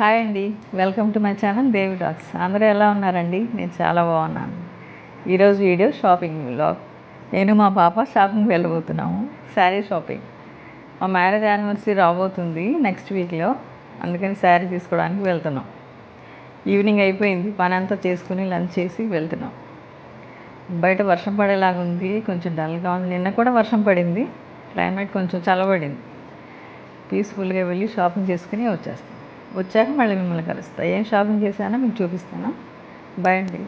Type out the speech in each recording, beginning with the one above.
Hi అండి. Welcome to my channel Devi talks. అందరూ ఎలా ఉన్నారండి? నేను చాలా బాగున్నాను. ఈరోజు వీడియో షాపింగ్ వ్లాగ్. నేను మా పాప షాపింగ్కి వెళ్ళబోతున్నాము. శారీ షాపింగ్. మా మ్యారేజ్ యానివర్సరీ రాబోతుంది నెక్స్ట్ వీక్లో. అందుకని శారీ తీసుకోవడానికి వెళ్తున్నాం. ఈవినింగ్ అయిపోయింది, పని అంతా చేసుకుని లంచ్ చేసి వెళ్తున్నాం. బయట వర్షం పడేలాగా ఉంది, కొంచెం డల్గా ఉంది. నిన్న కూడా వర్షం పడింది, క్లైమేట్ కొంచెం చల్లబడింది. పీస్ఫుల్గా వెళ్ళి షాపింగ్ చేసుకుని వచ్చేస్తాం. వచ్చాక మళ్ళీ మిమ్మల్ని కలుస్తా. ఏం షాపింగ్ చేశానో మీకు చూపిస్తాను. బాయ్ అండి.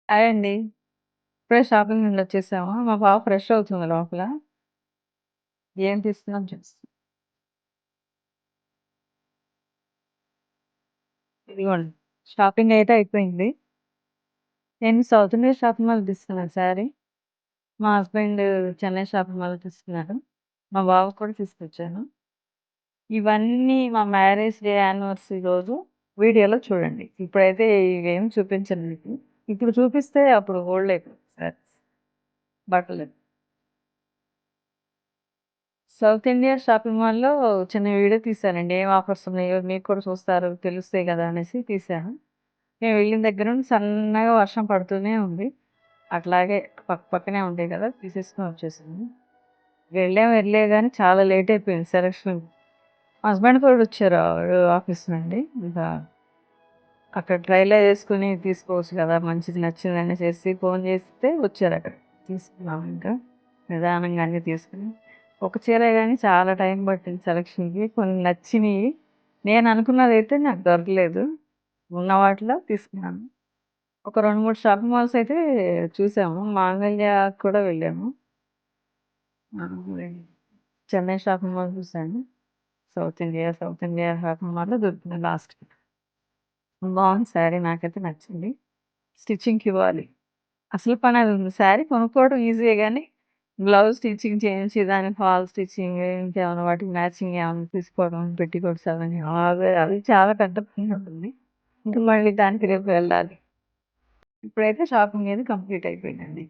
హాయ్ అండి. ఇప్పుడే షాపింగ్ నుండి వచ్చేసాము. మా బావ ఫ్రెష్ అవుతుంది లోపల. ఏం తీసుకున్నాం చూస్తాం. ఇదిగోండి, షాపింగ్ అయితే అయిపోయింది. నేను సౌత్ ఇండియా షాపింగ్ మాల్ తీసుకున్నాను శారీ. మా హస్బెండ్ చెన్నై షాపింగ్ మాల్ తీసుకున్నారు. మా బావ కూడా తీసుకొచ్చాను. ఇవన్నీ మా మ్యారేజ్ డే యానివర్సరీ రోజు వీడియోలో చూడండి. ఇప్పుడైతే ఇవేం చూపించను మీకు. ఇప్పుడు చూపిస్తే అప్పుడు ఓల్డ్ అయిపోతుంది సార్ బట్టలు. సౌత్ ఇండియా షాపింగ్ మాల్‌లో చిన్న వీడియో తీశానండి. ఏం ఆఫర్స్ ఉన్నాయో మీకు కూడా చూస్తారు, తెలుస్తాయి కదా అనేసి తీశాను. మేము వెళ్ళిన దగ్గర నుండి సన్నగా వర్షం పడుతూనే ఉంది. అట్లాగే పక్కనే ఉంటాయి కదా, తీసేసుకొని వచ్చేసాము. వెళ్ళే గానీ చాలా లేట్ అయిపోయింది సెలక్షన్. మా హస్బెండ్ కూడా వచ్చారు ఆఫీస్ నుండి. ఇంకా అక్కడ ట్రైలో వేసుకుని తీసుకోవచ్చు కదా, మంచిది నచ్చింది అనేసి ఫోన్ చేస్తే వచ్చారు అక్కడ. తీసుకున్నాము ఇంకా నిదానంగా అన్నీ తీసుకుని. ఒక చీరే గానీ చాలా టైం పట్టింది సెలక్షన్‌కి. కొన్ని నచ్చినియి. నేను అనుకున్నదైతే నాకు దొరకలేదు. ఉన్న వాటిలో తీసుకున్నాను. ఒక 2, 3 షాపింగ్ మాల్స్ అయితే చూసాము. మాంగళ్యకి కూడా వెళ్ళాము. మాంగళ్య చెన్నై షాపింగ్ మాల్ చూసాను. సౌత్ ఇండియా షాపింగ్ మాల్‌లో దొరికింది లాస్ట్‌కి. బాగుంది శారీ, నాకైతే నచ్చింది. స్టిచ్చింగ్‌కివ్వాలి. అసలు పనది ఉంది. శారీ కొనుక్కోవడం ఈజీయే గానీ, బ్లౌజ్ స్టిచ్చింగ్ చేయించి, దానికి ఫాల్ స్టిచ్చింగ్, ఇంకేమన్నా వాటికి మ్యాచింగ్ ఏమన్నా తీసుకోవడం, పెట్టికోట్స్ అవన్నీ అవి చాలా పెద్ద పనుంటుంది. ఇంక మళ్ళీ దానికి రేపు వెళ్ళాలి. ఇప్పుడైతే షాపింగ్ అనేది కంప్లీట్ అయిపోయిందండి.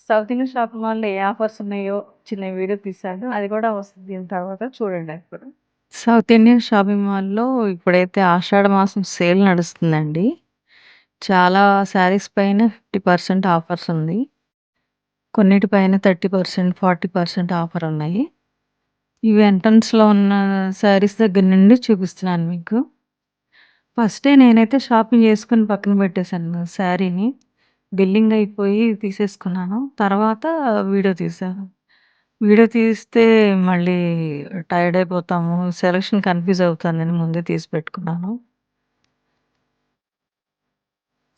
సౌత్ ఇండియన్ షాపింగ్ మాల్‌లో ఏ ఆఫర్స్ ఉన్నాయో చిన్న వీడియో తీశాను. అది కూడా వస్తుంది దీని తర్వాత చూడండి అది కూడా. సౌత్ ఇండియన్ షాపింగ్ మాల్‌లో ఇప్పుడైతే ఆషాఢ మాసం సేల్ నడుస్తుందండి. చాలా శారీస్ పైన 50% ఆఫర్స్ ఉంది. కొన్నిటిపైన 30%, 40% ఆఫర్ ఉన్నాయి. ఇవి ఎంట్రన్స్‌లో ఉన్న శారీస్ దగ్గర నుండి చూపిస్తున్నాను మీకు. ఫస్టే నేనైతే షాపింగ్ చేసుకొని పక్కన పెట్టేసాను శారీని. బిల్లింగ్ అయిపోయి తీసేసుకున్నాను. తర్వాత వీడియో తీశాను. వీడియో తీస్తే మళ్ళీ టైర్డ్ అయిపోతాము. సెలక్షన్ కన్‌ఫ్యూజ్ అవుతానని ముందే తీసి పెట్టుకున్నాను.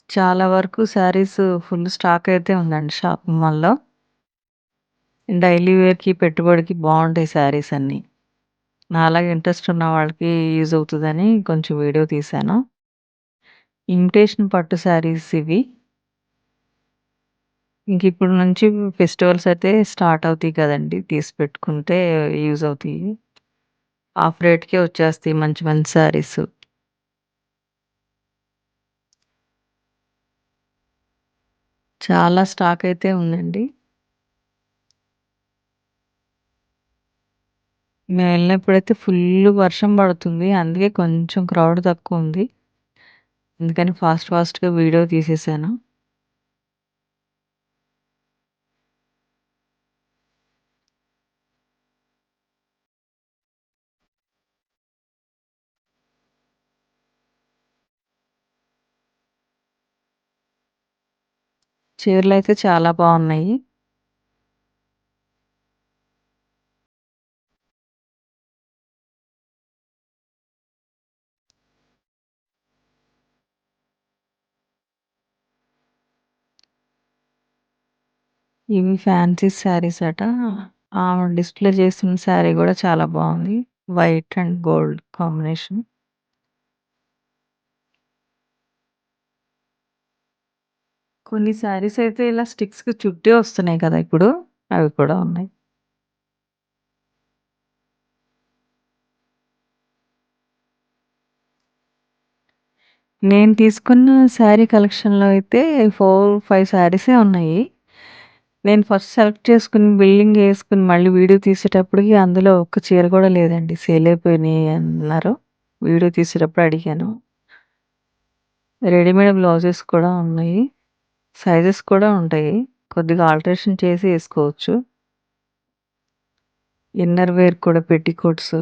చాలా వరకు శారీస్ ఫుల్ స్టాక్ అయితే ఉందండి షాపింగ్ మాల్‌లో. డైలీ వేర్‌కి, పెట్టుబడికి బావుంటాయి శారీస్ అన్నీ. నాలాగా ఇంట్రెస్ట్ ఉన్న వాళ్ళకి యూజ్ అవుతదని కొంచెం వీడియో తీశాను. ఇమిటేషన్ పట్టు శారీస్ ఇవి. ఇంకిప్పుడు నుంచి ఫెస్టివల్స్ అయితే స్టార్ట్ అవుతాయి కదండీ! తీసి పెట్టుకుంటే యూజ్ అవుతాయి. ఆఫ్ రేట్‌కే వచ్చేస్తాయి మంచి మంచి శారీస్. చాలా స్టాక్ అయితే ఉందండి. మేమెళ్ళినప్పుడైతే ఫుల్లు వర్షం పడుతుంది. అందుకే కొంచెం క్రౌడ్ తక్కువుంది. అందుకని ఫాస్ట్‌గా వీడియో తీసేశాను. చీరలైతే చాలా బావున్నాయి. ఇవి ఫ్యాన్సీ శారీస్ అట. ఆమె డిస్‌ప్లే చేసిన శారీ గూడా చాలా బావుంది. White and gold combination. కొన్ని శారీస్ అయితే ఇలా స్టిక్స్‌కి చుట్టే వస్తున్నాయి కదా! ఇప్పుడు. అవి కూడా ఉన్నాయి. నేను తీసుకున్న శారీ కలెక్షన్‌లో అయితే 4, 5 శారీసే ఉన్నాయి. నేను ఫస్ట్ సెలెక్ట్ చేసుకొని బిల్లింగ్ యేసుకొని మళ్ళీ వీడియో తీసేటప్పటికి అందులో ఒక్క చీర కూడా లేదండి. సేల్ అయిపోయినాయి అన్నారు. వీడియో తీసేటప్పుడు అడిగాను. రెడీమేడ్ బ్లౌజెస్ కూడా ఉన్నాయి. సైజెస్ కూడా ఉంటాయి. కొద్దిగా ఆల్టరేషన్ చేసి యేసుకోవచ్చు. ఇన్నర్ వేర్ కూడా పెట్టికోట్స్